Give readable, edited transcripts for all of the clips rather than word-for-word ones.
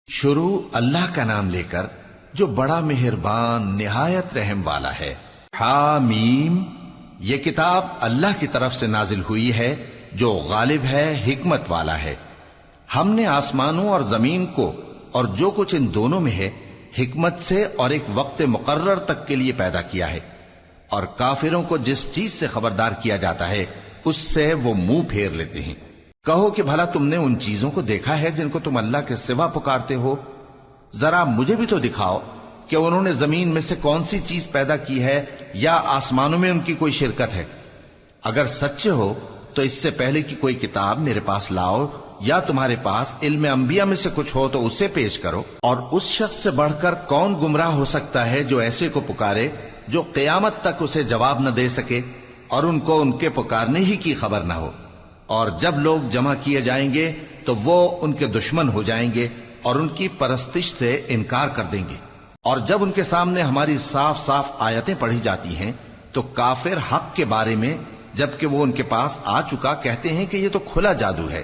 شروع اللہ کا نام لے کر جو بڑا مہربان نہایت رحم والا ہے۔ حامیم، یہ کتاب اللہ کی طرف سے نازل ہوئی ہے جو غالب ہے، حکمت والا ہے۔ ہم نے آسمانوں اور زمین کو اور جو کچھ ان دونوں میں ہے حکمت سے اور ایک وقت مقرر تک کے لیے پیدا کیا ہے، اور کافروں کو جس چیز سے خبردار کیا جاتا ہے اس سے وہ منہ پھیر لیتے ہیں۔ کہو کہ بھلا تم نے ان چیزوں کو دیکھا ہے جن کو تم اللہ کے سوا پکارتے ہو؟ ذرا مجھے بھی تو دکھاؤ کہ انہوں نے زمین میں سے کون سی چیز پیدا کی ہے یا آسمانوں میں ان کی کوئی شرکت ہے؟ اگر سچے ہو تو اس سے پہلے کی کوئی کتاب میرے پاس لاؤ، یا تمہارے پاس علم انبیاء میں سے کچھ ہو تو اسے پیش کرو۔ اور اس شخص سے بڑھ کر کون گمراہ ہو سکتا ہے جو ایسے کو پکارے جو قیامت تک اسے جواب نہ دے سکے اور ان کو ان کے پکارنے ہی کی خبر نہ ہو۔ اور جب لوگ جمع کیے جائیں گے تو وہ ان کے دشمن ہو جائیں گے اور ان کی پرستش سے انکار کر دیں گے۔ اور جب ان کے سامنے ہماری صاف صاف آیتیں پڑھی جاتی ہیں تو کافر حق کے بارے میں جبکہ وہ ان کے پاس آ چکا کہتے ہیں کہ یہ تو کھلا جادو ہے۔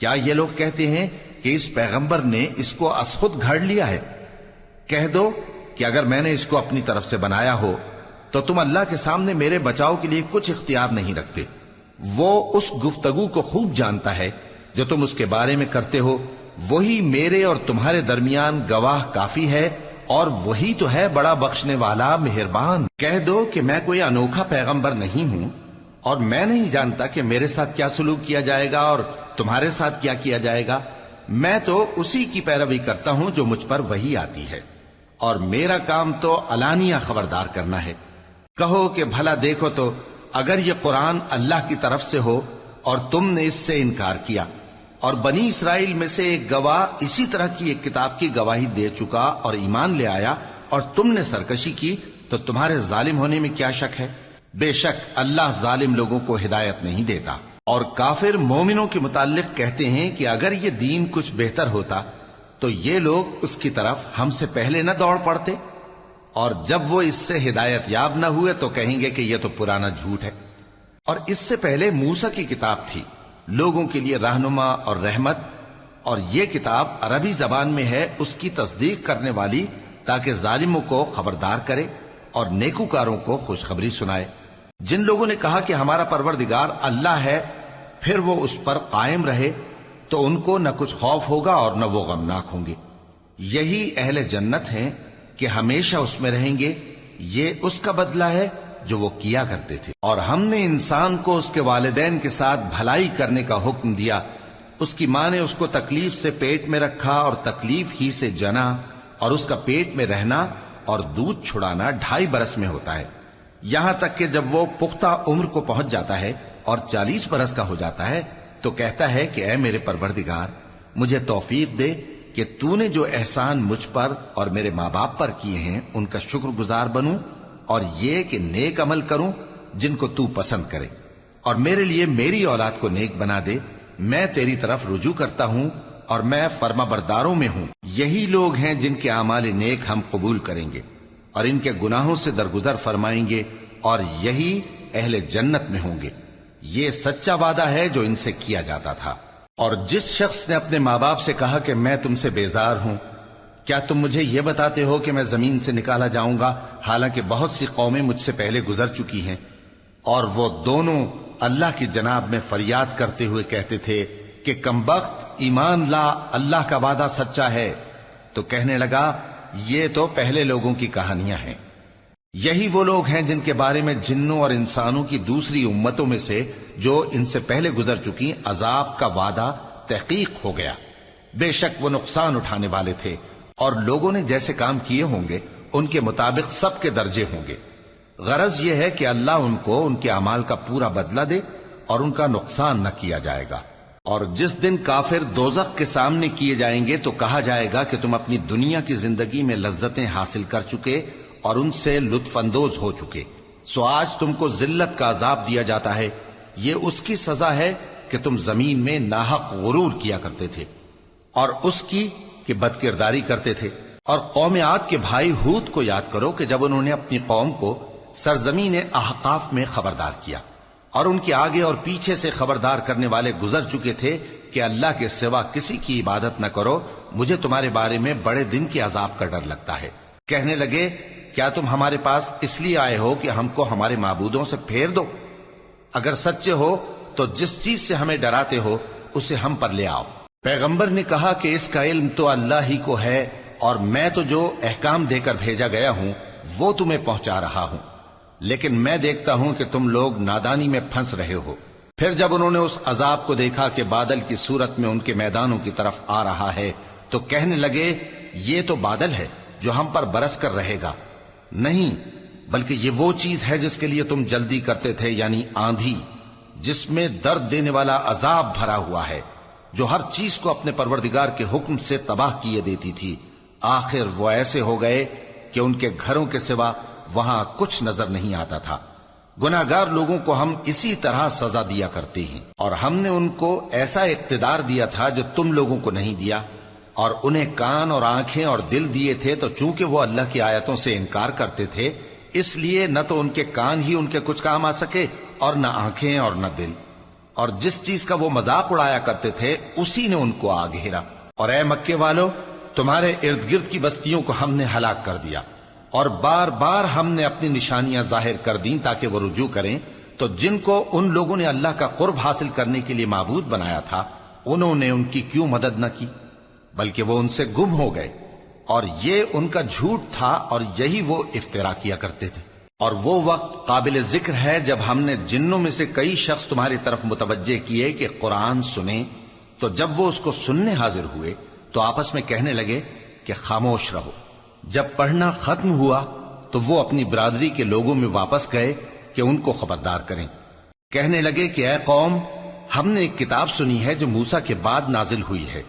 کیا یہ لوگ کہتے ہیں کہ اس پیغمبر نے اس کو از خود گھڑ لیا ہے؟ کہہ دو کہ اگر میں نے اس کو اپنی طرف سے بنایا ہو تو تم اللہ کے سامنے میرے بچاؤ کے لیے کچھ اختیار نہیں رکھتے۔ وہ اس گفتگو کو خوب جانتا ہے جو تم اس کے بارے میں کرتے ہو، وہی میرے اور تمہارے درمیان گواہ کافی ہے، اور وہی تو ہے بڑا بخشنے والا مہربان۔ کہہ دو کہ میں کوئی انوکھا پیغمبر نہیں ہوں، اور میں نہیں جانتا کہ میرے ساتھ کیا سلوک کیا جائے گا اور تمہارے ساتھ کیا کیا جائے گا۔ میں تو اسی کی پیروی کرتا ہوں جو مجھ پر وحی آتی ہے، اور میرا کام تو علانیہ خبردار کرنا ہے۔ کہو کہ بھلا دیکھو تو اگر یہ قرآن اللہ کی طرف سے ہو اور تم نے اس سے انکار کیا، اور بنی اسرائیل میں سے ایک گواہ اسی طرح کی ایک کتاب کی گواہی دے چکا اور ایمان لے آیا اور تم نے سرکشی کی، تو تمہارے ظالم ہونے میں کیا شک ہے؟ بے شک اللہ ظالم لوگوں کو ہدایت نہیں دیتا۔ اور کافر مومنوں کے متعلق کہتے ہیں کہ اگر یہ دین کچھ بہتر ہوتا تو یہ لوگ اس کی طرف ہم سے پہلے نہ دوڑ پڑتے، اور جب وہ اس سے ہدایت یاب نہ ہوئے تو کہیں گے کہ یہ تو پرانا جھوٹ ہے۔ اور اس سے پہلے موسیٰ کی کتاب تھی، لوگوں کے لیے رہنما اور رحمت، اور یہ کتاب عربی زبان میں ہے اس کی تصدیق کرنے والی، تاکہ ظالموں کو خبردار کرے اور نیکوکاروں کو خوشخبری سنائے۔ جن لوگوں نے کہا کہ ہمارا پروردگار اللہ ہے، پھر وہ اس پر قائم رہے تو ان کو نہ کچھ خوف ہوگا اور نہ وہ غمناک ہوں گے۔ یہی اہل جنت ہیں کہ ہمیشہ اس میں رہیں گے، یہ اس کا بدلہ ہے جو وہ کیا کرتے تھے۔ اور ہم نے انسان کو اس کے والدین کے ساتھ بھلائی کرنے کا حکم دیا، اس کی ماں نے اس کو تکلیف سے پیٹ میں رکھا اور تکلیف ہی سے جنا، اور اس کا پیٹ میں رہنا اور دودھ چھڑانا 2.5 برس میں ہوتا ہے، یہاں تک کہ جب وہ پختہ عمر کو پہنچ جاتا ہے اور 40 برس کا ہو جاتا ہے تو کہتا ہے کہ اے میرے پروردگار، مجھے توفیق دے کہ تو نے جو احسان مجھ پر اور میرے ماں باپ پر کیے ہیں ان کا شکر گزار بنوں، اور یہ کہ نیک عمل کروں جن کو تو پسند کرے، اور میرے لیے میری اولاد کو نیک بنا دے۔ میں تیری طرف رجوع کرتا ہوں اور میں فرما برداروں میں ہوں۔ یہی لوگ ہیں جن کے اعمال نیک ہم قبول کریں گے اور ان کے گناہوں سے درگزر فرمائیں گے، اور یہی اہل جنت میں ہوں گے۔ یہ سچا وعدہ ہے جو ان سے کیا جاتا تھا۔ اور جس شخص نے اپنے ماں باپ سے کہا کہ میں تم سے بیزار ہوں، کیا تم مجھے یہ بتاتے ہو کہ میں زمین سے نکالا جاؤں گا، حالانکہ بہت سی قومیں مجھ سے پہلے گزر چکی ہیں؟ اور وہ دونوں اللہ کی جناب میں فریاد کرتے ہوئے کہتے تھے کہ کمبخت، ایمان لا، اللہ کا وعدہ سچا ہے۔ تو کہنے لگا یہ تو پہلے لوگوں کی کہانیاں ہیں۔ یہی وہ لوگ ہیں جن کے بارے میں جنوں اور انسانوں کی دوسری امتوں میں سے جو ان سے پہلے گزر چکی عذاب کا وعدہ تحقیق ہو گیا۔ بے شک وہ نقصان اٹھانے والے تھے، اور لوگوں نے جیسے کام کیے ہوں گے ان کے مطابق سب کے درجے ہوں گے۔ غرض یہ ہے کہ اللہ ان کو ان کے اعمال کا پورا بدلہ دے اور ان کا نقصان نہ کیا جائے گا۔ اور جس دن کافر دوزخ کے سامنے کیے جائیں گے تو کہا جائے گا کہ تم اپنی دنیا کی زندگی میں لذتیں حاصل کر چکے اور ان سے لطف اندوز ہو چکے، سو آج تم کو ذلت کا عذاب دیا جاتا ہے۔ یہ اس کی سزا ہے کہ تم زمین میں ناحق غرور کیا کرتے تھے، اور اس کی کہ بد کرداری کرتے تھے۔ اور قوم عاد کے بھائی ہود کو یاد کرو کہ جب انہوں نے اپنی قوم کو سرزمین احقاف میں خبردار کیا، اور ان کے آگے اور پیچھے سے خبردار کرنے والے گزر چکے تھے کہ اللہ کے سوا کسی کی عبادت نہ کرو مجھے تمہارے بارے میں بڑے دن کے عذاب کا ڈر لگتا ہے۔ کہنے لگے کیا تم ہمارے پاس اس لیے آئے ہو کہ ہم کو ہمارے معبودوں سے پھیر دو؟ اگر سچے ہو تو جس چیز سے ہمیں ڈراتے ہو اسے ہم پر لے آؤ۔ پیغمبر نے کہا کہ اس کا علم تو اللہ ہی کو ہے، اور میں تو جو احکام دے کر بھیجا گیا ہوں وہ تمہیں پہنچا رہا ہوں، لیکن میں دیکھتا ہوں کہ تم لوگ نادانی میں پھنس رہے ہو۔ پھر جب انہوں نے اس عذاب کو دیکھا کہ بادل کی صورت میں ان کے میدانوں کی طرف آ رہا ہے تو کہنے لگے یہ تو بادل ہے جو ہم پر برس کر رہے گا۔ نہیں، بلکہ یہ وہ چیز ہے جس کے لیے تم جلدی کرتے تھے، یعنی آندھی، جس میں درد دینے والا عذاب بھرا ہوا ہے، جو ہر چیز کو اپنے پروردگار کے حکم سے تباہ کیے دیتی تھی۔ آخر وہ ایسے ہو گئے کہ ان کے گھروں کے سوا وہاں کچھ نظر نہیں آتا تھا۔ گناہگار لوگوں کو ہم اسی طرح سزا دیا کرتے ہیں، اور ہم نے ان کو ایسا اقتدار دیا تھا جو تم لوگوں کو نہیں دیا، اور انہیں کان اور آنکھیں اور دل دیے تھے، تو چونکہ وہ اللہ کی آیتوں سے انکار کرتے تھے اس لیے نہ تو ان کے کان ہی ان کے کچھ کام آ سکے اور نہ آنکھیں اور نہ دل، اور جس چیز کا وہ مذاق اڑایا کرتے تھے اسی نے ان کو آ گھیرا۔ اور اے مکے والو، تمہارے ارد گرد کی بستیوں کو ہم نے ہلاک کر دیا، اور بار بار ہم نے اپنی نشانیاں ظاہر کر دیں تاکہ وہ رجوع کریں، تو جن کو ان لوگوں نے اللہ کا قرب حاصل کرنے کے لیے معبود بنایا تھا انہوں نے ان کی کیوں مدد نہ کی، بلکہ وہ ان سے گم ہو گئے، اور یہ ان کا جھوٹ تھا اور یہی وہ افترا کیا کرتے تھے۔ اور وہ وقت قابل ذکر ہے جب ہم نے جنوں میں سے کئی شخص تمہاری طرف متوجہ کیے کہ قرآن سنیں، تو جب وہ اس کو سننے حاضر ہوئے تو آپس میں کہنے لگے کہ خاموش رہو۔ جب پڑھنا ختم ہوا تو وہ اپنی برادری کے لوگوں میں واپس گئے کہ ان کو خبردار کریں۔ کہنے لگے کہ اے قوم، ہم نے ایک کتاب سنی ہے جو موسیٰ کے بعد نازل ہوئی ہے،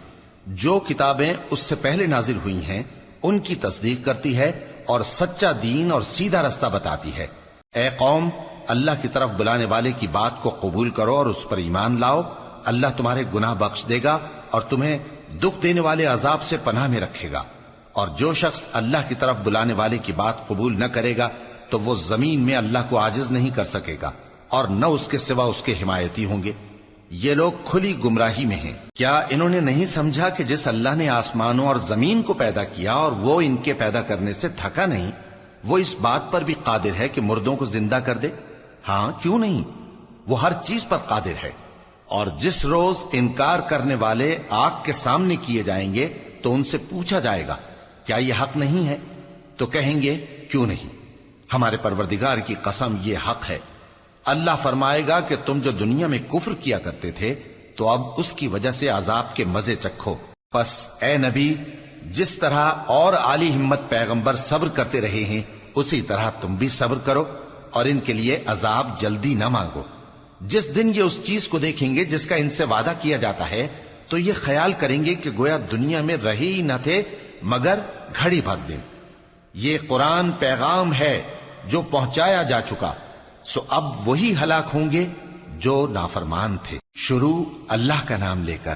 جو کتابیں اس سے پہلے نازل ہوئی ہیں ان کی تصدیق کرتی ہے اور سچا دین اور سیدھا رستہ بتاتی ہے۔ اے قوم، اللہ کی طرف بلانے والے کی بات کو قبول کرو اور اس پر ایمان لاؤ، اللہ تمہارے گناہ بخش دے گا اور تمہیں دکھ دینے والے عذاب سے پناہ میں رکھے گا۔ اور جو شخص اللہ کی طرف بلانے والے کی بات قبول نہ کرے گا تو وہ زمین میں اللہ کو عاجز نہیں کر سکے گا، اور نہ اس کے سوا اس کے حمایتی ہوں گے۔ یہ لوگ کھلی گمراہی میں ہیں۔ کیا انہوں نے نہیں سمجھا کہ جس اللہ نے آسمانوں اور زمین کو پیدا کیا اور وہ ان کے پیدا کرنے سے تھکا نہیں، وہ اس بات پر بھی قادر ہے کہ مردوں کو زندہ کر دے؟ ہاں، کیوں نہیں، وہ ہر چیز پر قادر ہے۔ اور جس روز انکار کرنے والے آگ کے سامنے کیے جائیں گے تو ان سے پوچھا جائے گا کیا یہ حق نہیں ہے؟ تو کہیں گے کیوں نہیں، ہمارے پروردگار کی قسم یہ حق ہے۔ اللہ فرمائے گا کہ تم جو دنیا میں کفر کیا کرتے تھے تو اب اس کی وجہ سے عذاب کے مزے چکھو۔ پس اے نبی، جس طرح اور عالی ہمت پیغمبر صبر کرتے رہے ہیں اسی طرح تم بھی صبر کرو، اور ان کے لیے عذاب جلدی نہ مانگو۔ جس دن یہ اس چیز کو دیکھیں گے جس کا ان سے وعدہ کیا جاتا ہے تو یہ خیال کریں گے کہ گویا دنیا میں رہے ہی نہ تھے مگر گھڑی بھر دن۔ یہ قرآن پیغام ہے جو پہنچایا جا چکا، سو اب وہی ہلاک ہوں گے جو نافرمان تھے۔ شروع اللہ کا نام لے کر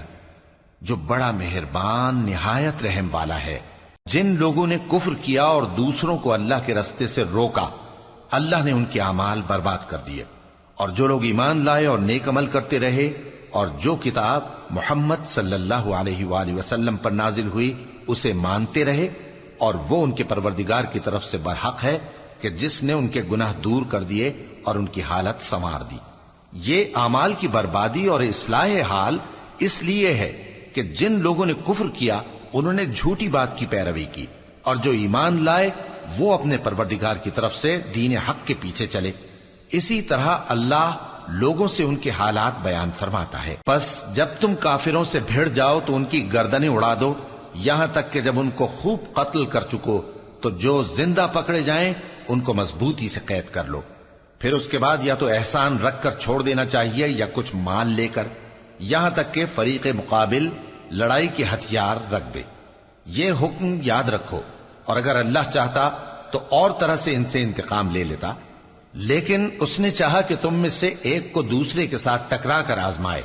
جو بڑا مہربان نہایت رحم والا ہے۔ جن لوگوں نے کفر کیا اور دوسروں کو اللہ کے رستے سے روکا، اللہ نے ان کے اعمال برباد کر دیے، اور جو لوگ ایمان لائے اور نیک عمل کرتے رہے اور جو کتاب محمد صلی اللہ علیہ وآلہ وسلم پر نازل ہوئی اسے مانتے رہے، اور وہ ان کے پروردگار کی طرف سے برحق ہے کہ جس نے ان کے گناہ دور کر دیے اور ان کی حالت سنوار دی۔ یہ اعمال کی بربادی اور اصلاح حال اس لیے ہے کہ جن لوگوں نے کفر کیا انہوں نے جھوٹی بات کی پیروی کی، اور جو ایمان لائے وہ اپنے پروردگار کی طرف سے دین حق کے پیچھے چلے۔ اسی طرح اللہ لوگوں سے ان کے حالات بیان فرماتا ہے۔ پس جب تم کافروں سے بھیڑ جاؤ تو ان کی گردنیں اڑا دو، یہاں تک کہ جب ان کو خوب قتل کر چکو تو جو زندہ پکڑے جائیں ان کو مضبوطی سے قید کر لو۔ پھر اس کے بعد یا تو احسان رکھ کر چھوڑ دینا چاہیے یا کچھ مال لے کر، یہاں تک کہ فریق مقابل لڑائی کے ہتھیار رکھ دے۔ یہ حکم یاد رکھو، اور اگر اللہ چاہتا تو اور طرح سے ان سے انتقام لے لیتا، لیکن اس نے چاہا کہ تم میں سے ایک کو دوسرے کے ساتھ ٹکرا کر آزمائے۔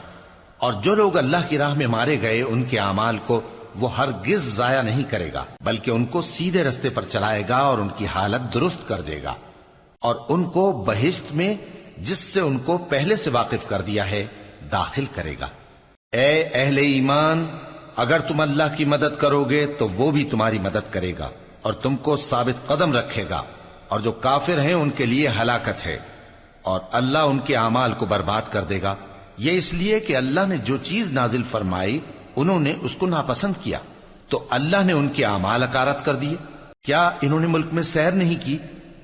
اور جو لوگ اللہ کی راہ میں مارے گئے ان کے اعمال کو وہ ہرگز ضائع نہیں کرے گا، بلکہ ان کو سیدھے رستے پر چلائے گا اور ان کی حالت درست کر دے گا، اور ان کو بہشت میں جس سے ان کو پہلے سے واقف کر دیا ہے داخل کرے گا۔ اے اہل ایمان، اگر تم اللہ کی مدد کرو گے تو وہ بھی تمہاری مدد کرے گا اور تم کو ثابت قدم رکھے گا، اور جو کافر ہیں ان کے لیے ہلاکت ہے، اور اللہ ان کے اعمال کو برباد کر دے گا۔ یہ اس لیے کہ اللہ نے جو چیز نازل فرمائی انہوں نے اس کو ناپسند کیا، تو اللہ نے ان کے اعمال اکارت کر دیے۔ کیا انہوں نے ملک میں سیر نہیں کی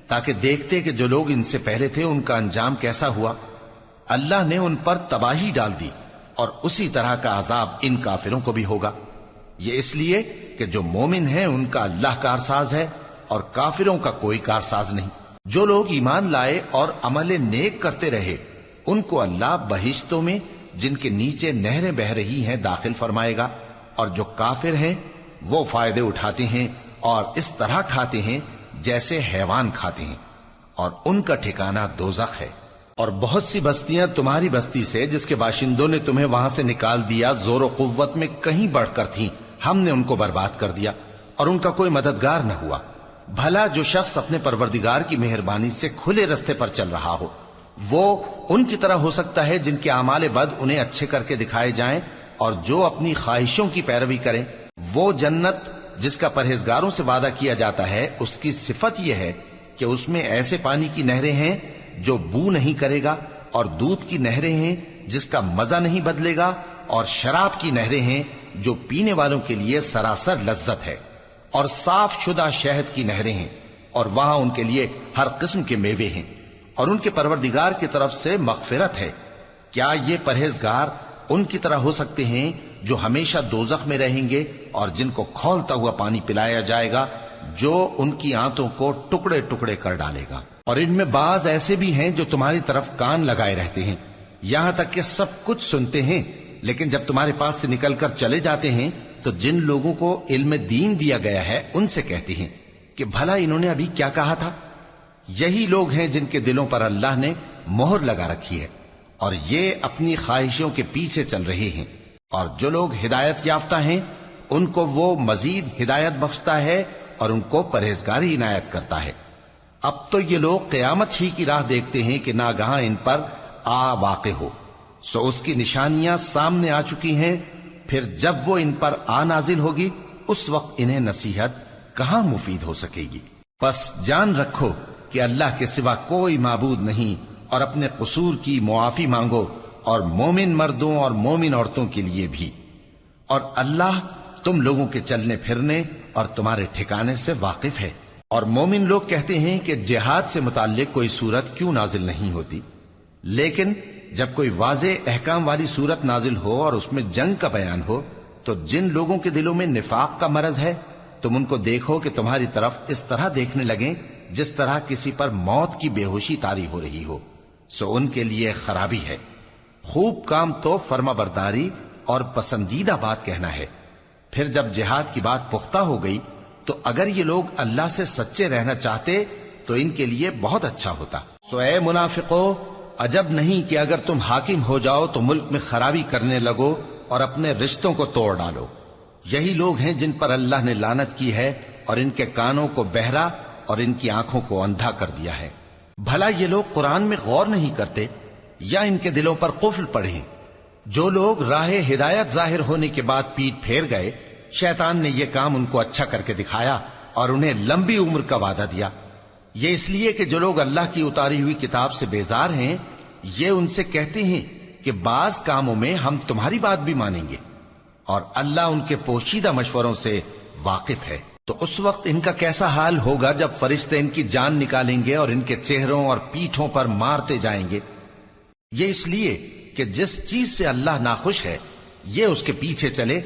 تاکہ دیکھتے کہ جو لوگ ان سے پہلے تھے ان کا انجام کیسا ہوا؟ اللہ نے ان پر تباہی ڈال دی، اور اسی طرح کا عذاب ان کافروں کو بھی ہوگا۔ یہ اس لیے کہ جو مومن ہیں ان کا اللہ کارساز ہے اور کافروں کا کوئی کارساز نہیں۔ جو لوگ ایمان لائے اور عمل نیک کرتے رہے ان کو اللہ بہشتوں میں جن کے نیچے نہریں بہ رہی ہیں داخل فرمائے گا، اور جو کافر ہیں وہ فائدے اٹھاتے ہیں اور اس طرح کھاتے ہیں جیسے حیوان کھاتے ہیں، اور ان کا ٹھکانہ دوزخ ہے۔ اور بہت سی بستیاں تمہاری بستی سے جس کے باشندوں نے تمہیں وہاں سے نکال دیا زور و قوت میں کہیں بڑھ کر تھیں، ہم نے ان کو برباد کر دیا اور ان کا کوئی مددگار نہ ہوا۔ بھلا جو شخص اپنے پروردگار کی مہربانی سے کھلے رستے پر چل رہا ہو وہ ان کی طرح ہو سکتا ہے جن کے اعمال بد انہیں اچھے کر کے دکھائے جائیں، اور جو اپنی خواہشوں کی پیروی کریں۔ وہ جنت جس کا پرہیزگاروں سے وعدہ کیا جاتا ہے اس کی صفت یہ ہے کہ اس میں ایسے پانی کی نہریں ہیں جو بو نہیں کرے گا، اور دودھ کی نہریں ہیں جس کا مزہ نہیں بدلے گا، اور شراب کی نہریں ہیں جو پینے والوں کے لیے سراسر لذت ہے، اور صاف شدہ شہد کی نہریں ہیں، اور وہاں ان کے لیے ہر قسم کے میوے ہیں، اور ان کے پروردگار کی طرف سے مغفرت ہے۔ کیا یہ پرہیزگار ان کی طرح ہو سکتے ہیں جو ہمیشہ دوزخ میں رہیں گے اور جن کو کھولتا ہوا پانی پلایا جائے گا جو ان کی آنتوں کو ٹکڑے ٹکڑے کر ڈالے گا؟ اور ان میں بعض ایسے بھی ہیں جو تمہاری طرف کان لگائے رہتے ہیں، یہاں تک کہ سب کچھ سنتے ہیں، لیکن جب تمہارے پاس سے نکل کر چلے جاتے ہیں تو جن لوگوں کو علم دین دیا گیا ہے ان سے کہتے ہیں کہ بھلا انہوں نے ابھی کیا کہا تھا؟ یہی لوگ ہیں جن کے دلوں پر اللہ نے مہر لگا رکھی ہے، اور یہ اپنی خواہشوں کے پیچھے چل رہے ہیں۔ اور جو لوگ ہدایت یافتہ ہیں ان کو وہ مزید ہدایت بخشتا ہے اور ان کو پرہیزگاری عنایت کرتا ہے۔ اب تو یہ لوگ قیامت ہی کی راہ دیکھتے ہیں کہ ناگہاں ان پر آ واقع ہو، سو اس کی نشانیاں سامنے آ چکی ہیں، پھر جب وہ ان پر آ نازل ہوگی اس وقت انہیں نصیحت کہاں مفید ہو سکے گی۔ پس جان رکھو کہ اللہ کے سوا کوئی معبود نہیں، اور اپنے قصور کی معافی مانگو، اور مومن مردوں اور مومن عورتوں کے لیے بھی، اور اللہ تم لوگوں کے چلنے پھرنے اور تمہارے ٹھکانے سے واقف ہے۔ اور مومن لوگ کہتے ہیں کہ جہاد سے متعلق کوئی سورت کیوں نازل نہیں ہوتی، لیکن جب کوئی واضح احکام والی سورت نازل ہو اور اس میں جنگ کا بیان ہو تو جن لوگوں کے دلوں میں نفاق کا مرض ہے تم ان کو دیکھو کہ تمہاری طرف اس طرح دیکھنے لگیں جس طرح کسی پر موت کی بے ہوشی طاری ہو رہی ہو، سو ان کے لیے خرابی ہے۔ خوب کام تو فرما برداری اور پسندیدہ بات کہنا ہے۔ پھر جب جہاد کی بات پختہ ہو گئی تو اگر یہ لوگ اللہ سے سچے رہنا چاہتے تو ان کے لیے بہت اچھا ہوتا۔ سو اے منافقو، عجب نہیں کہ اگر تم حاکم ہو جاؤ تو ملک میں خرابی کرنے لگو اور اپنے رشتوں کو توڑ ڈالو۔ یہی لوگ ہیں جن پر اللہ نے لعنت کی ہے اور ان کے کانوں کو بہرا اور ان کی آنکھوں کو اندھا کر دیا ہے۔ بھلا یہ لوگ قرآن میں غور نہیں کرتے یا ان کے دلوں پر قفل پڑے ہیں؟ جو لوگ راہ ہدایت ظاہر ہونے کے بعد پیٹ پھیر گئے، شیطان نے یہ کام ان کو اچھا کر کے دکھایا اور انہیں لمبی عمر کا وعدہ دیا۔ یہ اس لیے کہ جو لوگ اللہ کی اتاری ہوئی کتاب سے بیزار ہیں یہ ان سے کہتے ہیں کہ بعض کاموں میں ہم تمہاری بات بھی مانیں گے، اور اللہ ان کے پوشیدہ مشوروں سے واقف ہے۔ تو اس وقت ان کا کیسا حال ہوگا جب فرشتے ان کی جان نکالیں گے اور ان کے چہروں اور پیٹھوں پر مارتے جائیں گے۔ یہ اس لیے کہ جس چیز سے اللہ ناخوش ہے یہ اس کے پیچھے چلے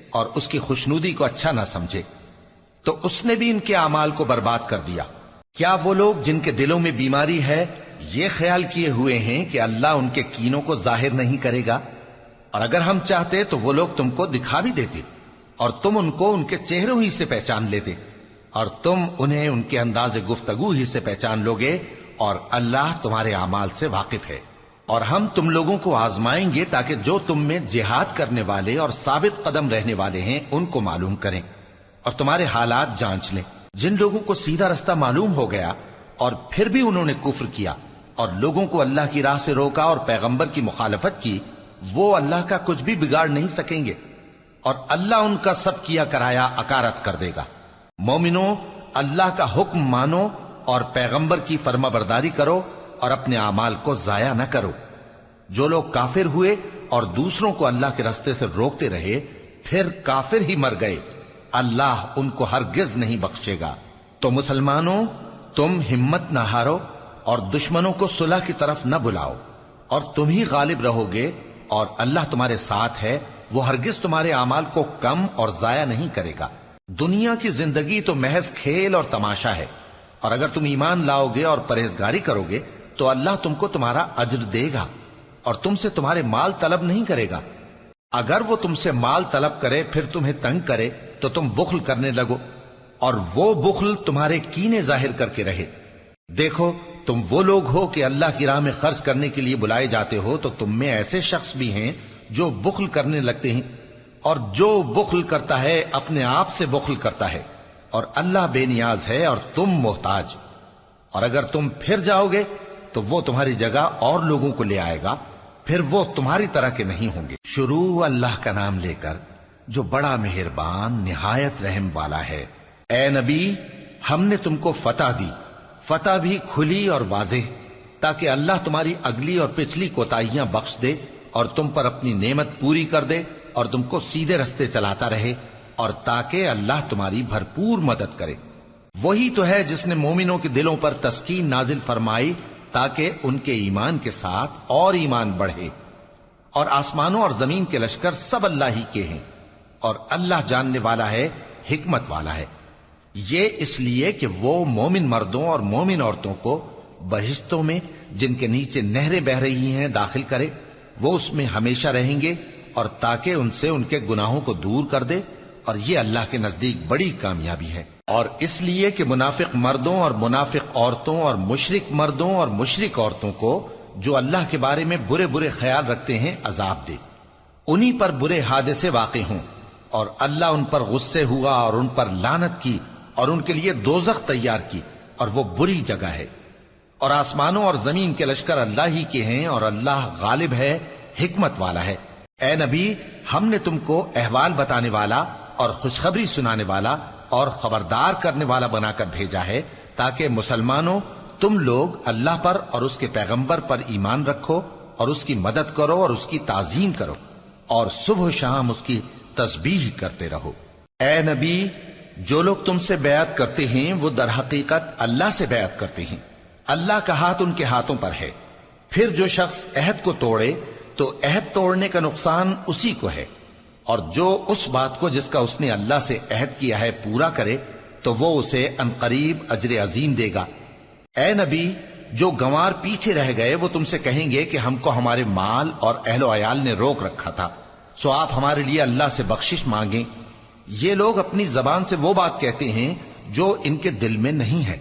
اور اس کی خوشنودی کو اچھا نہ سمجھے، تو اس نے بھی ان کے اعمال کو برباد کر دیا۔ کیا وہ لوگ جن کے دلوں میں بیماری ہے یہ خیال کیے ہوئے ہیں کہ اللہ ان کے کینوں کو ظاہر نہیں کرے گا؟ اور اگر ہم چاہتے تو وہ لوگ تم کو دکھا بھی دیتے اور تم ان کو ان کے چہروں ہی سے پہچان لیتے، اور تم انہیں ان کے انداز گفتگو ہی سے پہچان لوگے، اور اللہ تمہارے اعمال سے واقف ہے۔ اور ہم تم لوگوں کو آزمائیں گے تاکہ جو تم میں جہاد کرنے والے اور ثابت قدم رہنے والے ہیں ان کو معلوم کریں اور تمہارے حالات جانچ لیں۔ جن لوگوں کو سیدھا رستہ معلوم ہو گیا اور پھر بھی انہوں نے کفر کیا اور لوگوں کو اللہ کی راہ سے روکا اور پیغمبر کی مخالفت کی، وہ اللہ کا کچھ بھی بگاڑ نہیں سکیں گے۔ اور اللہ ان کا سب کیا کرایا اکارت کر دے گا۔ مومنو، اللہ کا حکم مانو اور پیغمبر کی فرما برداری کرو اور اپنے اعمال کو ضائع نہ کرو۔ جو لوگ کافر ہوئے اور دوسروں کو اللہ کے راستے سے روکتے رہے پھر کافر ہی مر گئے، اللہ ان کو ہرگز نہیں بخشے گا۔ تو مسلمانوں، تم ہمت نہ ہارو اور دشمنوں کو صلح کی طرف نہ بلاؤ، اور تم ہی غالب رہو گے، اور اللہ تمہارے ساتھ ہے، وہ ہرگز تمہارے اعمال کو کم اور ضائع نہیں کرے گا۔ دنیا کی زندگی تو محض کھیل اور تماشا ہے، اور اگر تم ایمان لاؤ گے اور پرہیزگاری کرو گے تو اللہ تم کو تمہارا اجر دے گا اور تم سے تمہارے مال طلب نہیں کرے گا۔ اگر وہ تم سے مال طلب کرے پھر تمہیں تنگ کرے تو تم بخل کرنے لگو، اور وہ بخل تمہارے کینے ظاہر کر کے رہے۔ دیکھو، تم وہ لوگ ہو کہ اللہ کی راہ میں خرچ کرنے کے لیے بلائے جاتے ہو، تو تم میں ایسے شخص بھی ہیں جو بخل کرنے لگتے ہیں، اور جو بخل کرتا ہے اپنے آپ سے بخل کرتا ہے، اور اللہ بے نیاز ہے اور تم محتاج۔ اور اگر تم پھر جاؤ گے تو وہ تمہاری جگہ اور لوگوں کو لے آئے گا، پھر وہ تمہاری طرح کے نہیں ہوں گے۔ شروع اللہ کا نام لے کر جو بڑا مہربان نہایت رحم والا ہے۔ اے نبی، ہم نے تم کو فتح دی، فتح بھی کھلی اور واضح، تاکہ اللہ تمہاری اگلی اور پچھلی کوتاہیاں بخش دے اور تم پر اپنی نعمت پوری کر دے اور تم کو سیدھے رستے چلاتا رہے، اور تاکہ اللہ تمہاری بھرپور مدد کرے۔ وہی تو ہے جس نے مومنوں کے دلوں پر تسکین نازل فرمائی تاکہ ان کے ایمان کے ساتھ اور ایمان بڑھے۔ اور آسمانوں اور زمین کے لشکر سب اللہ ہی کے ہیں، اور اللہ جاننے والا ہے، حکمت والا ہے۔ یہ اس لیے کہ وہ مومن مردوں اور مومن عورتوں کو بہشتوں میں جن کے نیچے نہریں بہ رہی ہیں داخل کرے، وہ اس میں ہمیشہ رہیں گے، اور تاکہ ان سے ان کے گناہوں کو دور کر دے، اور یہ اللہ کے نزدیک بڑی کامیابی ہے۔ اور اس لیے کہ منافق مردوں اور منافق عورتوں اور مشرک مردوں اور مشرک عورتوں کو جو اللہ کے بارے میں برے برے خیال رکھتے ہیں عذاب دے، انہی پر برے حادثے واقع ہوں، اور اللہ ان پر غصے ہوا اور ان پر لعنت کی اور ان کے لیے دوزخ تیار کی، اور وہ بری جگہ ہے۔ اور آسمانوں اور زمین کے لشکر اللہ ہی کے ہیں، اور اللہ غالب ہے، حکمت والا ہے۔ اے نبی، ہم نے تم کو احوال بتانے والا اور خوشخبری سنانے والا اور خبردار کرنے والا بنا کر بھیجا ہے، تاکہ مسلمانوں تم لوگ اللہ پر اور اس کے پیغمبر پر ایمان رکھو اور اس کی مدد کرو اور اس کی تعظیم کرو، اور صبح و شام اس کی تسبیح کرتے رہو۔ اے نبی، جو لوگ تم سے بیعت کرتے ہیں وہ در حقیقت اللہ سے بیعت کرتے ہیں، اللہ کا ہاتھ ان کے ہاتھوں پر ہے۔ پھر جو شخص عہد کو توڑے تو عہد توڑنے کا نقصان اسی کو ہے، اور جو اس بات کو جس کا اس نے اللہ سے عہد کیا ہے پورا کرے تو وہ اسے عنقریب اجر عظیم دے گا۔ اے نبی، جو گنوار پیچھے رہ گئے وہ تم سے کہیں گے کہ ہم کو ہمارے مال اور اہل و عیال نے روک رکھا تھا، سو آپ ہمارے لیے اللہ سے بخشش مانگیں۔ یہ لوگ اپنی زبان سے وہ بات کہتے ہیں جو ان کے دل میں نہیں ہے۔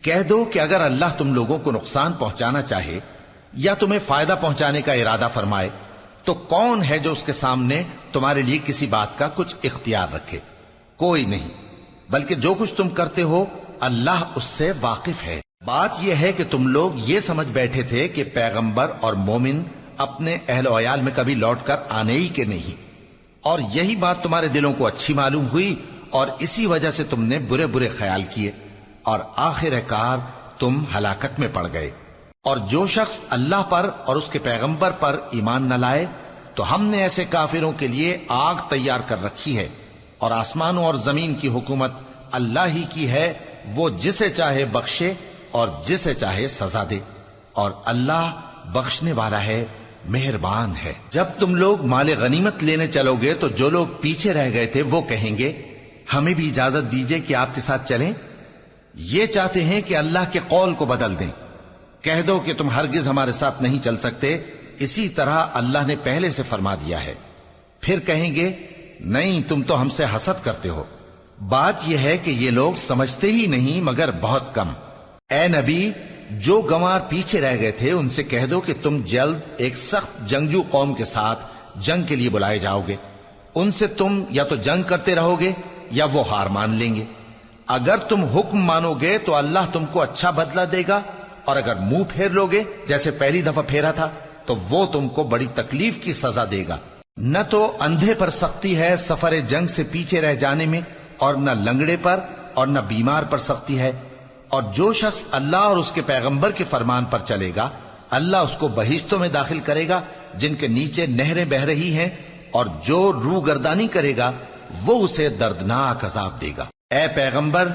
کہہ دو کہ اگر اللہ تم لوگوں کو نقصان پہنچانا چاہے یا تمہیں فائدہ پہنچانے کا ارادہ فرمائے تو کون ہے جو اس کے سامنے تمہارے لیے کسی بات کا کچھ اختیار رکھے؟ کوئی نہیں، بلکہ جو کچھ تم کرتے ہو اللہ اس سے واقف ہے۔ بات یہ ہے کہ تم لوگ یہ سمجھ بیٹھے تھے کہ پیغمبر اور مومن اپنے اہل و عیال میں کبھی لوٹ کر آنے ہی کے نہیں، اور یہی بات تمہارے دلوں کو اچھی معلوم ہوئی اور اسی وجہ سے تم نے برے برے خیال کیے، اور آخر کار تم ہلاکت میں پڑ گئے۔ اور جو شخص اللہ پر اور اس کے پیغمبر پر ایمان نہ لائے تو ہم نے ایسے کافروں کے لیے آگ تیار کر رکھی ہے، اور آسمانوں اور زمین کی حکومت اللہ ہی کی ہے، وہ جسے چاہے بخشے اور جسے چاہے سزا دے، اور اللہ بخشنے والا ہے، مہربان ہے۔ جب تم لوگ مال غنیمت لینے چلو گے تو جو لوگ پیچھے رہ گئے تھے وہ کہیں گے ہمیں بھی اجازت دیجئے کہ آپ کے ساتھ چلیں۔ یہ چاہتے ہیں کہ اللہ کے قول کو بدل دیں۔ کہہ دو کہ تم ہرگز ہمارے ساتھ نہیں چل سکتے، اسی طرح اللہ نے پہلے سے فرما دیا ہے۔ پھر کہیں گے نہیں، تم تو ہم سے حسد کرتے ہو۔ بات یہ ہے کہ یہ لوگ سمجھتے ہی نہیں مگر بہت کم۔ اے نبی، جو گنوار پیچھے رہ گئے تھے ان سے کہہ دو کہ تم جلد ایک سخت جنگجو قوم کے ساتھ جنگ کے لیے بلائے جاؤ گے، ان سے تم یا تو جنگ کرتے رہو گے یا وہ ہار مان لیں گے۔ اگر تم حکم مانو گے تو اللہ تم کو اچھا بدلہ دے گا، اور اگر منہ پھیر لوگے جیسے پہلی دفعہ پھیرا تھا تو وہ تم کو بڑی تکلیف کی سزا دے گا۔ نہ تو اندھے پر سختی ہے سفر جنگ سے پیچھے رہ جانے میں، اور نہ لنگڑے پر اور نہ بیمار پر سختی ہے، اور جو شخص اللہ اور اس کے پیغمبر کے فرمان پر چلے گا اللہ اس کو بہشتوں میں داخل کرے گا جن کے نیچے نہریں بہ رہی ہیں، اور جو روگردانی کرے گا وہ اسے دردناک عذاب دے گا۔ اے پیغمبر،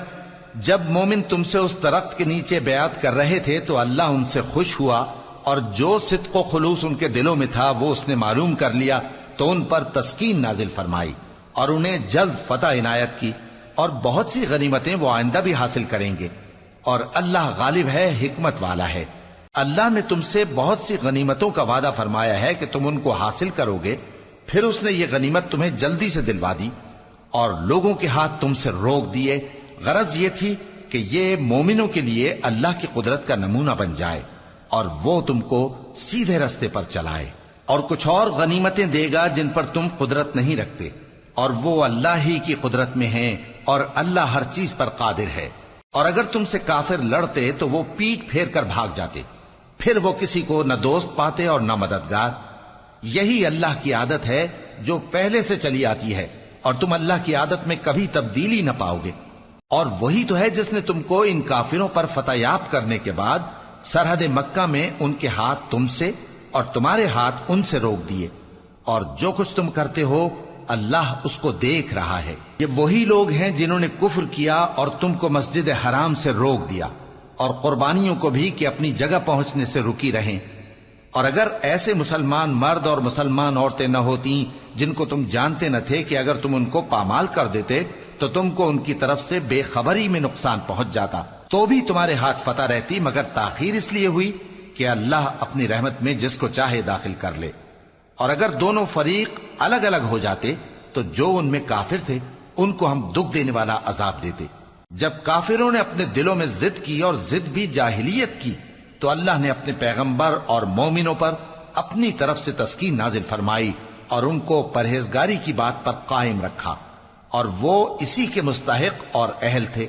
جب مومن تم سے اس درخت کے نیچے بیعت کر رہے تھے تو اللہ ان سے خوش ہوا، اور جو صدق و خلوص ان کے دلوں میں تھا وہ اس نے معلوم کر لیا تو ان پر تسکین نازل فرمائی اور انہیں جلد فتح عنایت کی، اور بہت سی غنیمتیں وہ آئندہ بھی حاصل کریں گے، اور اللہ غالب ہے، حکمت والا ہے۔ اللہ نے تم سے بہت سی غنیمتوں کا وعدہ فرمایا ہے کہ تم ان کو حاصل کرو گے، پھر اس نے یہ غنیمت تمہیں جلدی سے دلوا دی اور لوگوں کے ہاتھ تم سے روک دیے۔ غرض یہ تھی کہ یہ مومنوں کے لیے اللہ کی قدرت کا نمونہ بن جائے اور وہ تم کو سیدھے رستے پر چلائے، اور کچھ اور غنیمتیں دے گا جن پر تم قدرت نہیں رکھتے، اور وہ اللہ ہی کی قدرت میں ہیں، اور اللہ ہر چیز پر قادر ہے۔ اور اگر تم سے کافر لڑتے تو وہ پیٹ پھیر کر بھاگ جاتے، پھر وہ کسی کو نہ دوست پاتے اور نہ مددگار۔ یہی اللہ کی عادت ہے جو پہلے سے چلی آتی ہے، اور تم اللہ کی عادت میں کبھی تبدیلی نہ پاؤ گے۔ اور وہی تو ہے جس نے تم کو ان کافروں پر فتح یاب کرنے کے بعد سرحد مکہ میں ان کے ہاتھ تم سے اور تمہارے ہاتھ ان سے روک دیے، اور جو کچھ تم کرتے ہو اللہ اس کو دیکھ رہا ہے۔ یہ وہی لوگ ہیں جنہوں نے کفر کیا اور تم کو مسجد حرام سے روک دیا، اور قربانیوں کو بھی کہ اپنی جگہ پہنچنے سے رکی رہیں۔ اور اگر ایسے مسلمان مرد اور مسلمان عورتیں نہ ہوتی جن کو تم جانتے نہ تھے کہ اگر تم ان کو پامال کر دیتے تو تم کو ان کی طرف سے بے خبری میں نقصان پہنچ جاتا، تو بھی تمہارے ہاتھ فتح رہتی، مگر تاخیر اس لیے ہوئی کہ اللہ اپنی رحمت میں جس کو چاہے داخل کر لے۔ اور اگر دونوں فریق الگ الگ ہو جاتے تو جو ان میں کافر تھے ان کو ہم دکھ دینے والا عذاب دیتے۔ جب کافروں نے اپنے دلوں میں ضد کی، اور ضد بھی جاہلیت کی، تو اللہ نے اپنے پیغمبر اور مومنوں پر اپنی طرف سے تسکین نازل فرمائی اور ان کو پرہیزگاری کی بات پر قائم رکھا، اور وہ اسی کے مستحق اور اہل تھے،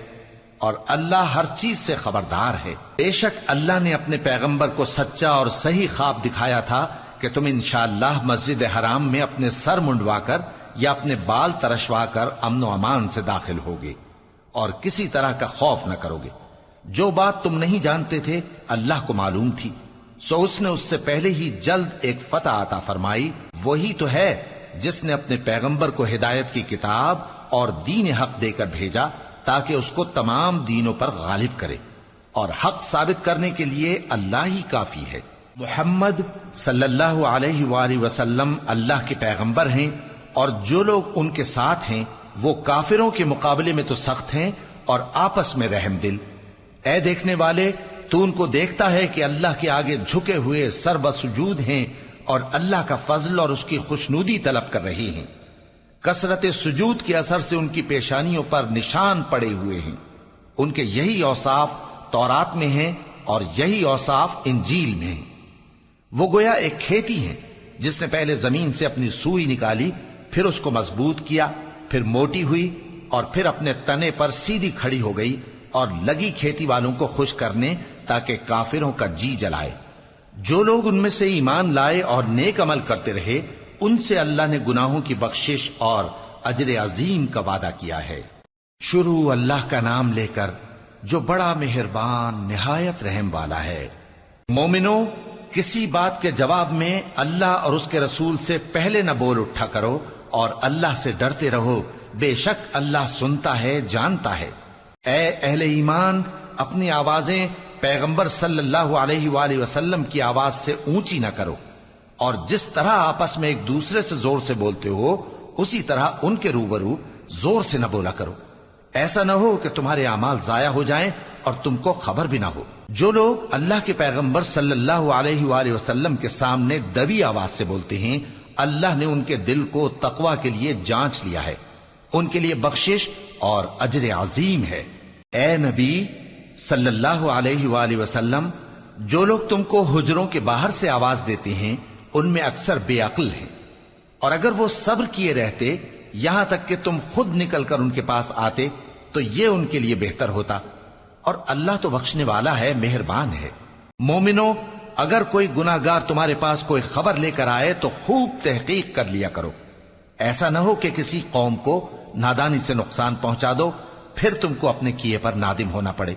اور اللہ ہر چیز سے خبردار ہے۔ بے شک اللہ نے اپنے پیغمبر کو سچا اور صحیح خواب دکھایا تھا کہ تم انشاءاللہ مسجد حرام میں اپنے سر منڈوا کر یا اپنے بال ترشوا کر امن و امان سے داخل ہوگے اور کسی طرح کا خوف نہ کرو گے۔ جو بات تم نہیں جانتے تھے اللہ کو معلوم تھی، سو اس نے اس سے پہلے ہی جلد ایک فتح عطا فرمائی۔ وہی تو ہے جس نے اپنے پیغمبر کو ہدایت کی کتاب اور دین حق دے کر بھیجا تاکہ اس کو تمام دینوں پر غالب کرے، اور حق ثابت کرنے کے لیے اللہ ہی کافی ہے۔ محمد صلی اللہ علیہ وآلہ وسلم اللہ کے پیغمبر ہیں، اور جو لوگ ان کے ساتھ ہیں وہ کافروں کے مقابلے میں تو سخت ہیں اور آپس میں رحم دل۔ اے دیکھنے والے، تو ان کو دیکھتا ہے کہ اللہ کے آگے جھکے ہوئے سر بسجود ہیں اور اللہ کا فضل اور اس کی خوشنودی طلب کر رہے ہیں۔ کثرت سجود کے اثر سے ان کی پیشانیوں پر نشان پڑے ہوئے ہیں۔ ان کے یہی اوصاف تورات میں ہیں اور یہی اوصاف انجیل میں ہیں۔ وہ گویا ایک کھیتی ہے جس نے پہلے زمین سے اپنی سوئی نکالی، پھر اس کو مضبوط کیا، پھر موٹی ہوئی، اور پھر اپنے تنے پر سیدھی کھڑی ہو گئی، اور لگی کھیتی والوں کو خوش کرنے تاکہ کافروں کا جی جلائے۔ جو لوگ ان میں سے ایمان لائے اور نیک عمل کرتے رہے ان سے اللہ نے گناہوں کی بخشش اور اجر عظیم کا وعدہ کیا ہے۔ شروع اللہ کا نام لے کر جو بڑا مہربان نہایت رحم والا ہے۔ مومنو، کسی بات کے جواب میں اللہ اور اس کے رسول سے پہلے نہ بول اٹھا کرو، اور اللہ سے ڈرتے رہو، بے شک اللہ سنتا ہے، جانتا ہے۔ اے اہل ایمان، اپنی آوازیں پیغمبر صلی اللہ علیہ وآلہ وسلم کی آواز سے اونچی نہ کرو، اور جس طرح آپس میں ایک دوسرے سے زور سے بولتے ہو اسی طرح ان کے روبرو زور سے نہ بولا کرو، ایسا نہ ہو کہ تمہارے اعمال ضائع ہو جائیں اور تم کو خبر بھی نہ ہو۔ جو لوگ اللہ کے پیغمبر صلی اللہ علیہ وآلہ وسلم کے سامنے دبی آواز سے بولتے ہیں اللہ نے ان کے دل کو تقوی کے لیے جانچ لیا ہے، ان کے لیے بخشش اور اجر عظیم ہے۔ اے نبی صلی اللہ علیہ وآلہ وسلم، جو لوگ تم کو حجروں کے باہر سے آواز دیتے ہیں ان میں اکثر بے عقل ہیں، اور اگر وہ صبر کیے رہتے یہاں تک کہ تم خود نکل کر ان کے پاس آتے تو یہ ان کے لیے بہتر ہوتا، اور اللہ تو بخشنے والا ہے، مہربان ہے۔ مومنو، اگر کوئی گناہگار تمہارے پاس کوئی خبر لے کر آئے تو خوب تحقیق کر لیا کرو، ایسا نہ ہو کہ کسی قوم کو نادانی سے نقصان پہنچا دو، پھر تم کو اپنے کیے پر نادم ہونا پڑے۔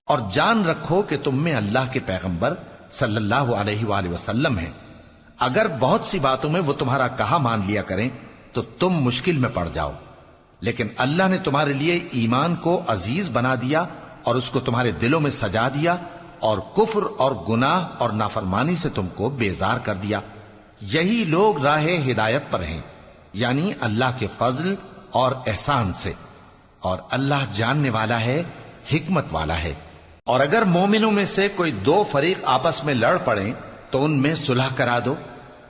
اور جان رکھو کہ تم میں اللہ کے پیغمبر صلی اللہ علیہ وآلہ وسلم ہیں، اگر بہت سی باتوں میں وہ تمہارا کہا مان لیا کریں تو تم مشکل میں پڑ جاؤ، لیکن اللہ نے تمہارے لیے ایمان کو عزیز بنا دیا اور اس کو تمہارے دلوں میں سجا دیا، اور کفر اور گناہ اور نافرمانی سے تم کو بیزار کر دیا۔ یہی لوگ راہ ہدایت پر ہیں، یعنی اللہ کے فضل اور احسان سے، اور اللہ جاننے والا ہے، حکمت والا ہے۔ اور اگر مومنوں میں سے کوئی دو فریق آپس میں لڑ پڑیں تو ان میں صلح کرا دو،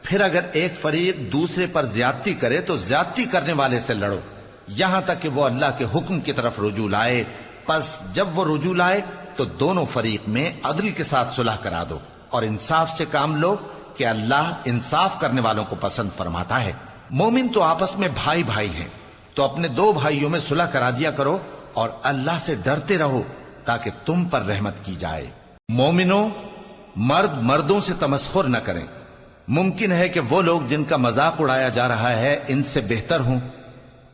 پھر اگر ایک فریق دوسرے پر زیادتی کرے تو زیادتی کرنے والے سے لڑو، یہاں تک کہ وہ اللہ کے حکم کی طرف رجوع لائے۔ پس جب وہ رجوع لائے تو دونوں فریق میں عدل کے ساتھ صلح کرا دو اور انصاف سے کام لو کہ اللہ انصاف کرنے والوں کو پسند فرماتا ہے۔ مومن تو آپس میں بھائی بھائی ہیں، تو اپنے دو بھائیوں میں صلح کرا دیا کرو اور اللہ سے ڈرتے رہو تاکہ تم پر رحمت کی جائے۔ مومنوں، مرد مردوں سے تمسخر نہ کریں۔ ممکن ہے کہ وہ لوگ جن کا مذاق اڑایا جا رہا ہے ان سے بہتر ہوں،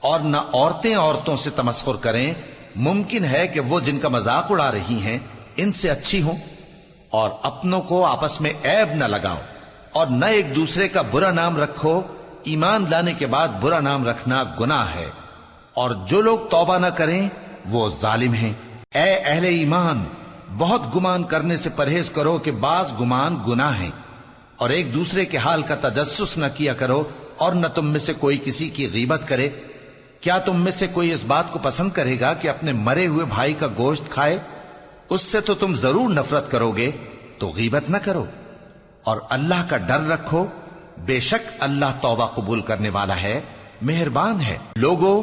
اور نہ عورتیں عورتوں سے تمسخر کریں۔ ممکن ہے کہ وہ جن کا مذاق اڑا رہی ہیں ان سے اچھی ہوں۔ اور اپنوں کو آپس میں عیب نہ لگاؤ اور نہ ایک دوسرے کا برا نام رکھو، ایمان لانے کے بعد برا نام رکھنا گناہ ہے، اور جو لوگ توبہ نہ کریں وہ ظالم ہیں۔ اے اہل ایمان، بہت گمان کرنے سے پرہیز کرو کہ بعض گمان گناہ ہیں، اور ایک دوسرے کے حال کا تجسس نہ کیا کرو، اور نہ تم میں سے کوئی کسی کی غیبت کرے۔ کیا تم میں سے کوئی اس بات کو پسند کرے گا کہ اپنے مرے ہوئے بھائی کا گوشت کھائے؟ اس سے تو تم ضرور نفرت کرو گے، تو غیبت نہ کرو، اور اللہ کا ڈر رکھو، بے شک اللہ توبہ قبول کرنے والا ہے، مہربان ہے۔ لوگو،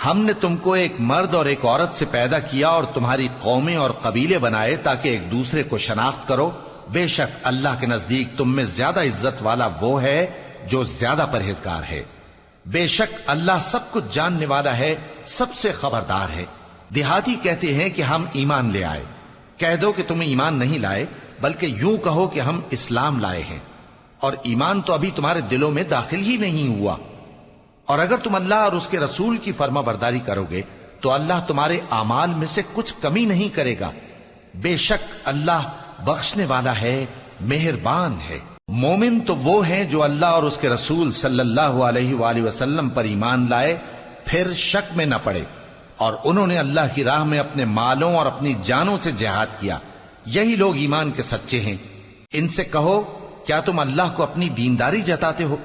ہم نے تم کو ایک مرد اور ایک عورت سے پیدا کیا اور تمہاری قومیں اور قبیلے بنائے تاکہ ایک دوسرے کو شناخت کرو۔ بے شک اللہ کے نزدیک تم میں زیادہ عزت والا وہ ہے جو زیادہ پرہیزگار ہے۔ بے شک اللہ سب کچھ جاننے والا ہے، سب سے خبردار ہے۔ دیہاتی کہتے ہیں کہ ہم ایمان لے آئے، کہہ دو کہ تم ایمان نہیں لائے، بلکہ یوں کہو کہ ہم اسلام لائے ہیں، اور ایمان تو ابھی تمہارے دلوں میں داخل ہی نہیں ہوا۔ اور اگر تم اللہ اور اس کے رسول کی فرما برداری کرو گے تو اللہ تمہارے اعمال میں سے کچھ کمی نہیں کرے گا۔ بے شک اللہ بخشنے والا ہے، مہربان ہے۔ مومن تو وہ ہیں جو اللہ اور اس کے رسول صلی اللہ علیہ وآلہ وسلم پر ایمان لائے، پھر شک میں نہ پڑے، اور انہوں نے اللہ کی راہ میں اپنے مالوں اور اپنی جانوں سے جہاد کیا۔ یہی لوگ ایمان کے سچے ہیں۔ ان سے کہو، کیا تم اللہ کو اپنی دینداری جتاتے ہو؟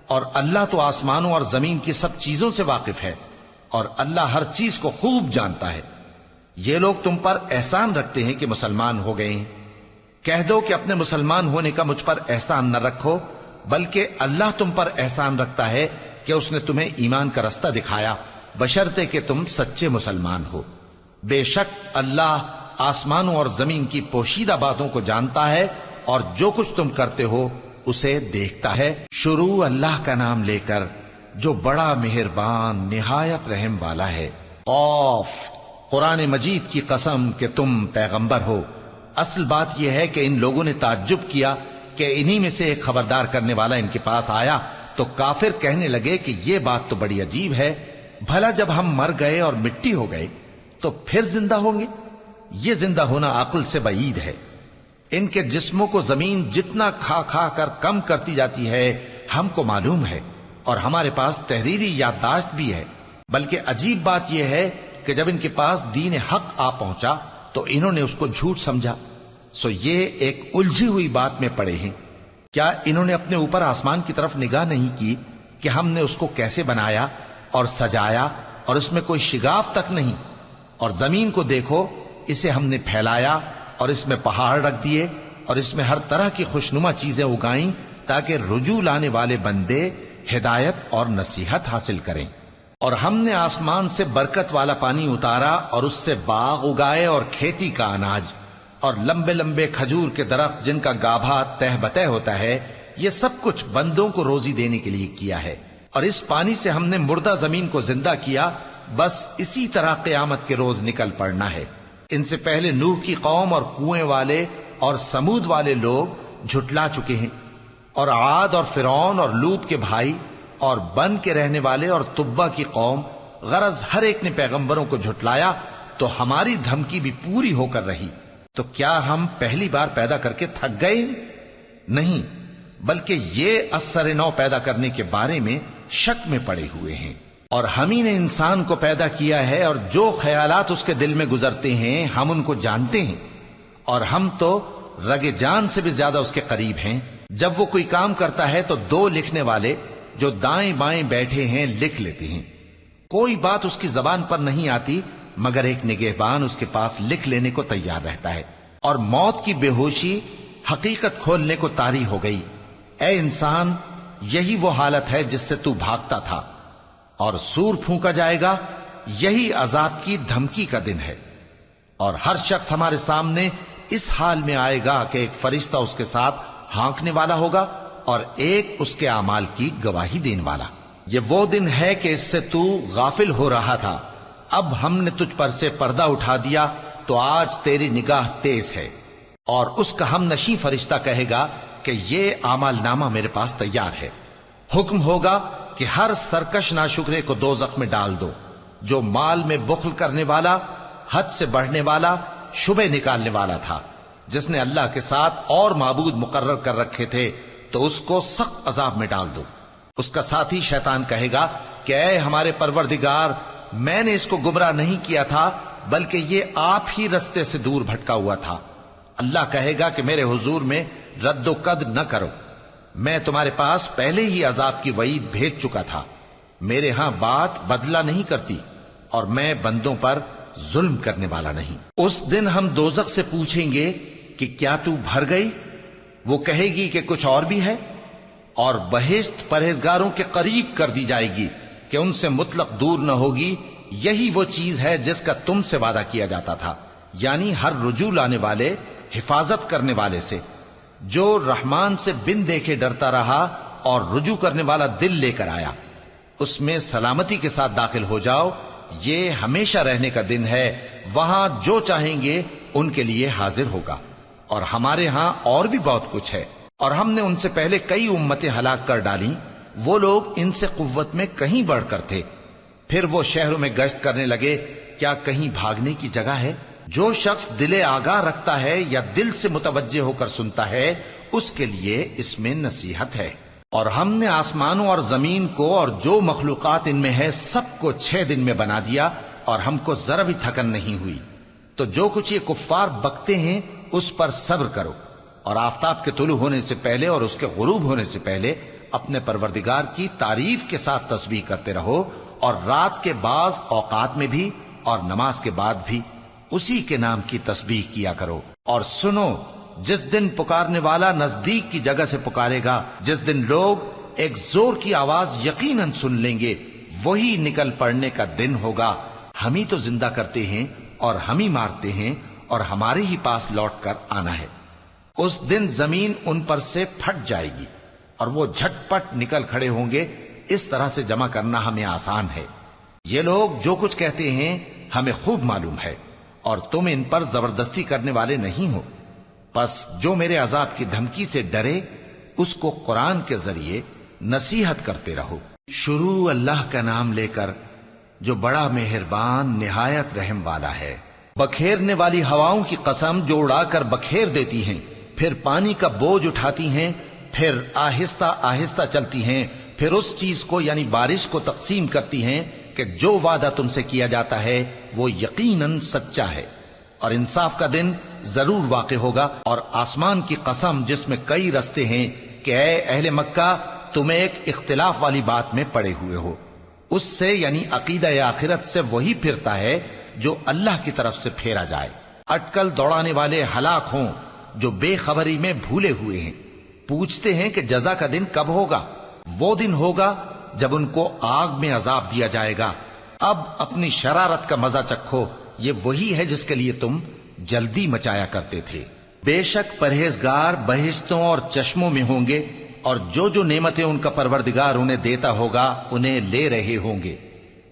اور اللہ تو آسمانوں اور زمین کی سب چیزوں سے واقف ہے، اور اللہ ہر چیز کو خوب جانتا ہے۔ یہ لوگ تم پر احسان رکھتے ہیں کہ مسلمان ہو گئے ہیں۔ کہہ دو کہ اپنے مسلمان ہونے کا مجھ پر احسان نہ رکھو، بلکہ اللہ تم پر احسان رکھتا ہے کہ اس نے تمہیں ایمان کا رستہ دکھایا، بشرطے کہ تم سچے مسلمان ہو۔ بے شک اللہ آسمانوں اور زمین کی پوشیدہ باتوں کو جانتا ہے، اور جو کچھ تم کرتے ہو اسے دیکھتا ہے۔ شروع اللہ کا نام لے کر جو بڑا مہربان نہایت رحم والا ہے۔ قاف، قرآن مجید کی قسم کہ تم پیغمبر ہو۔ اصل بات یہ ہے کہ ان لوگوں نے تعجب کیا کہ انہی میں سے ایک خبردار کرنے والا ان کے پاس آیا، تو کافر کہنے لگے کہ یہ بات تو بڑی عجیب ہے، بھلا جب ہم مر گئے اور مٹی ہو گئے تو پھر زندہ ہوں گے؟ یہ زندہ ہونا عقل سے بعید ہے۔ ان کے جسموں کو زمین جتنا کھا کھا کر کم کرتی جاتی ہے ہم کو معلوم ہے، اور ہمارے پاس تحریری یادداشت بھی ہے۔ بلکہ عجیب بات یہ ہے کہ جب ان کے پاس دین حق آ پہنچا تو انہوں نے اس کو جھوٹ سمجھا۔ سو یہ ایک الجھی ہوئی بات میں پڑے ہیں۔ کیا انہوں نے اپنے اوپر آسمان کی طرف نگاہ نہیں کی کہ ہم نے اس کو کیسے بنایا اور سجایا، اور اس میں کوئی شگاف تک نہیں؟ اور زمین کو دیکھو، اسے ہم نے پھیلایا اور اس میں پہاڑ رکھ دیے، اور اس میں ہر طرح کی خوشنما چیزیں اگائیں تاکہ رجوع لانے والے بندے ہدایت اور نصیحت حاصل کریں۔ اور ہم نے آسمان سے برکت والا پانی اتارا اور اس سے باغ اگائے اور کھیتی کا اناج، اور لمبے لمبے کھجور کے درخت جن کا گابھا تہ بتہ ہوتا ہے۔ یہ سب کچھ بندوں کو روزی دینے کے لیے کیا ہے۔ اور اس پانی سے ہم نے مردہ زمین کو زندہ کیا، بس اسی طرح قیامت کے روز نکل پڑنا ہے۔ ان سے پہلے نوح کی قوم اور کنویں والے اور سمود والے لوگ جھٹلا چکے ہیں، اور عاد اور فرعون اور لوط کے بھائی اور بن کے رہنے والے اور تبا کی قوم، غرض ہر ایک نے پیغمبروں کو جھٹلایا، تو ہماری دھمکی بھی پوری ہو کر رہی۔ تو کیا ہم پہلی بار پیدا کر کے تھک گئے؟ نہیں، بلکہ یہ اثر نو پیدا کرنے کے بارے میں شک میں پڑے ہوئے ہیں۔ اور ہم ہی نے انسان کو پیدا کیا ہے، اور جو خیالات اس کے دل میں گزرتے ہیں ہم ان کو جانتے ہیں، اور ہم تو رگ جان سے بھی زیادہ اس کے قریب ہیں۔ جب وہ کوئی کام کرتا ہے تو دو لکھنے والے جو دائیں بائیں بیٹھے ہیں لکھ لیتے ہیں۔ کوئی بات اس کی زبان پر نہیں آتی مگر ایک نگہبان اس کے پاس لکھ لینے کو تیار رہتا ہے۔ اور موت کی بے ہوشی حقیقت کھولنے کو طاری ہو گئی۔ اے انسان، یہی وہ حالت ہے جس سے تو بھاگتا تھا، اور سور پھونکا جائے گا، یہی عذاب کی دھمکی کا دن ہے۔ اور ہر شخص ہمارے سامنے اس حال میں آئے گا کہ ایک فرشتہ اس کے ساتھ ہانکنے والا ہوگا اور ایک اس کے اعمال کی گواہی دینے والا۔ یہ وہ دن ہے کہ اس سے تو غافل ہو رہا تھا، اب ہم نے تجھ پر سے پردہ اٹھا دیا تو آج تیری نگاہ تیز ہے۔ اور اس کا ہم نشیں فرشتہ کہے گا کہ یہ اعمال نامہ میرے پاس تیار ہے۔ حکم ہوگا کہ ہر سرکش ناشکرے کو دوزخ میں ڈال دو، جو مال میں بخل کرنے والا، حد سے بڑھنے والا، شبہ نکالنے والا تھا، جس نے اللہ کے ساتھ اور معبود مقرر کر رکھے تھے، تو اس کو سخت عذاب میں ڈال دو۔ اس کا ساتھی شیطان کہے گا کہ اے ہمارے پروردگار، میں نے اس کو گمراہ نہیں کیا تھا بلکہ یہ آپ ہی رستے سے دور بھٹکا ہوا تھا۔ اللہ کہے گا کہ میرے حضور میں رد و قد نہ کرو، میں تمہارے پاس پہلے ہی عذاب کی وعید بھیج چکا تھا۔ میرے ہاں بات بدلہ نہیں کرتی، اور میں بندوں پر ظلم کرنے والا نہیں۔ اس دن ہم دوزخ سے پوچھیں گے کہ کیا تو بھر گئی؟ وہ کہے گی کہ کچھ اور بھی ہے۔ اور بہشت پرہیزگاروں کے قریب کر دی جائے گی کہ ان سے مطلق دور نہ ہوگی۔ یہی وہ چیز ہے جس کا تم سے وعدہ کیا جاتا تھا، یعنی ہر رجوع لانے والے، حفاظت کرنے والے سے، جو رحمان سے بن دیکھے ڈرتا رہا اور رجوع کرنے والا دل لے کر آیا، اس میں سلامتی کے ساتھ داخل ہو جاؤ۔ یہ ہمیشہ رہنے کا دن ہے، وہاں جو چاہیں گے ان کے لیے حاضر ہوگا۔ اور ہمارے ہاں اور بھی بہت کچھ ہے، اور ہم نے ان سے پہلے کئی امتیں ہلاک کر ڈالیں، وہ لوگ ان سے قوت میں کہیں بڑھ کر تھے۔ پھر وہ شہروں میں گشت کرنے لگے، کیا کہیں بھاگنے کی جگہ ہے؟ جو شخص دل آگاہ رکھتا ہے یا دل سے متوجہ ہو کر سنتا ہے، اس کے لیے اس میں نصیحت ہے۔ اور ہم نے آسمانوں اور زمین کو اور جو مخلوقات ان میں ہے سب کو 6 دن میں بنا دیا، اور ہم کو ذرا بھی تھکن نہیں ہوئی۔ تو جو کچھ یہ کفار بکتے ہیں اس پر صبر کرو، اور آفتاب کے طلوع ہونے سے پہلے اور اس کے غروب ہونے سے پہلے اپنے پروردگار کی تعریف کے ساتھ تسبیح کرتے رہو، اور رات کے بعض اوقات میں بھی اور نماز کے بعد بھی اسی کے نام کی تسبیح کیا کرو۔ اور سنو، جس دن پکارنے والا نزدیک کی جگہ سے پکارے گا، جس دن لوگ ایک زور کی آواز یقیناً سن لیں گے، وہی نکل پڑنے کا دن ہوگا۔ ہم ہی تو زندہ کرتے ہیں اور ہم ہی مارتے ہیں، اور ہمارے ہی پاس لوٹ کر آنا ہے۔ اس دن زمین ان پر سے پھٹ جائے گی اور وہ جھٹ پٹ نکل کھڑے ہوں گے۔ اس طرح سے جمع کرنا ہمیں آسان ہے۔ یہ لوگ جو کچھ کہتے ہیں ہمیں خوب معلوم ہے، اور تم ان پر زبردستی کرنے والے نہیں ہو۔ پس جو میرے عذاب کی دھمکی سے ڈرے، اس کو قرآن کے ذریعے نصیحت کرتے رہو۔ شروع اللہ کا نام لے کر جو بڑا مہربان نہایت رحم والا ہے۔ بکھیرنے والی ہواؤں کی قسم جو اڑا کر بکھیر دیتی ہیں، پھر پانی کا بوجھ اٹھاتی ہیں، پھر آہستہ آہستہ چلتی ہیں، پھر اس چیز کو یعنی بارش کو تقسیم کرتی ہیں کہ جو وعدہ تم سے کیا جاتا ہے وہ یقیناً سچا ہے، اور انصاف کا دن ضرور واقع ہوگا۔ اور آسمان کی قسم جس میں کئی رستے ہیں کہ اے اہل مکہ، تم ایک اختلاف والی بات میں پڑے ہوئے ہو، اس سے یعنی عقیدہ آخرت سے وہی پھرتا ہے جو اللہ کی طرف سے پھیرا جائے۔ اٹکل دوڑانے والے ہلاک ہوں جو بے خبری میں بھولے ہوئے ہیں۔ پوچھتے ہیں کہ جزا کا دن کب ہوگا؟ وہ دن ہوگا جب ان کو آگ میں عذاب دیا جائے گا۔ اب اپنی شرارت کا مزہ چکھو، یہ وہی ہے جس کے لیے تم جلدی مچایا کرتے تھے۔ بے شک پرہیزگار بہشتوں اور چشموں میں ہوں گے، اور جو جو نعمتیں ان کا پروردگار انہیں دیتا ہوگا انہیں لے رہے ہوں گے۔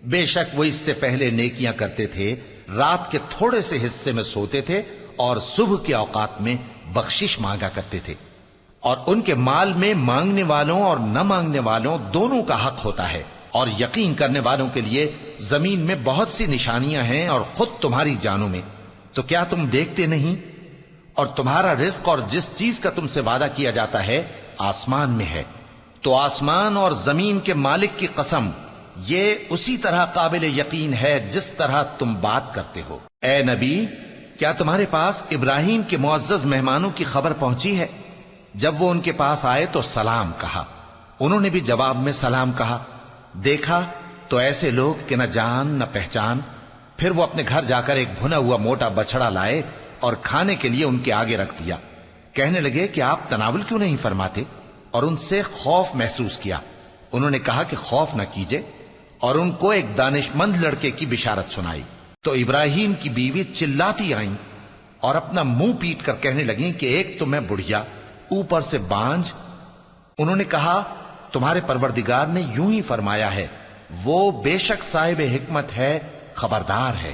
بے شک وہ اس سے پہلے نیکیاں کرتے تھے، رات کے تھوڑے سے حصے میں سوتے تھے اور صبح کے اوقات میں بخشش مانگا کرتے تھے۔ اور ان کے مال میں مانگنے والوں اور نہ مانگنے والوں دونوں کا حق ہوتا ہے، اور یقین کرنے والوں کے لیے زمین میں بہت سی نشانیاں ہیں اور خود تمہاری جانوں میں، تو کیا تم دیکھتے نہیں؟ اور تمہارا رزق اور جس چیز کا تم سے وعدہ کیا جاتا ہے آسمان میں ہے، تو آسمان اور زمین کے مالک کی قسم یہ اسی طرح قابل یقین ہے جس طرح تم بات کرتے ہو۔ اے نبی، کیا تمہارے پاس ابراہیم کے معزز مہمانوں کی خبر پہنچی ہے؟ جب وہ ان کے پاس آئے تو سلام کہا، انہوں نے بھی جواب میں سلام کہا۔ دیکھا تو ایسے لوگ کہ نہ جان نہ پہچان۔ پھر وہ اپنے گھر جا کر ایک بھنا ہوا موٹا بچڑا لائے اور کھانے کے لیے ان کے آگے رکھ دیا۔ کہنے لگے کہ آپ تناول کیوں نہیں فرماتے؟ اور ان سے خوف محسوس کیا۔ انہوں نے کہا کہ خوف نہ کیجے، اور ان کو ایک دانش مند لڑکے کی بشارت سنائی۔ تو ابراہیم کی بیوی چلاتی آئیں اور اپنا منہ پیٹ کر کہنے لگیں کہ ایک تو میں بڑھیا، اوپر سے بانجھ۔ انہوں نے کہا تمہارے پروردگار نے یوں ہی فرمایا ہے، وہ بے شک صاحب حکمت ہے، خبردار ہے۔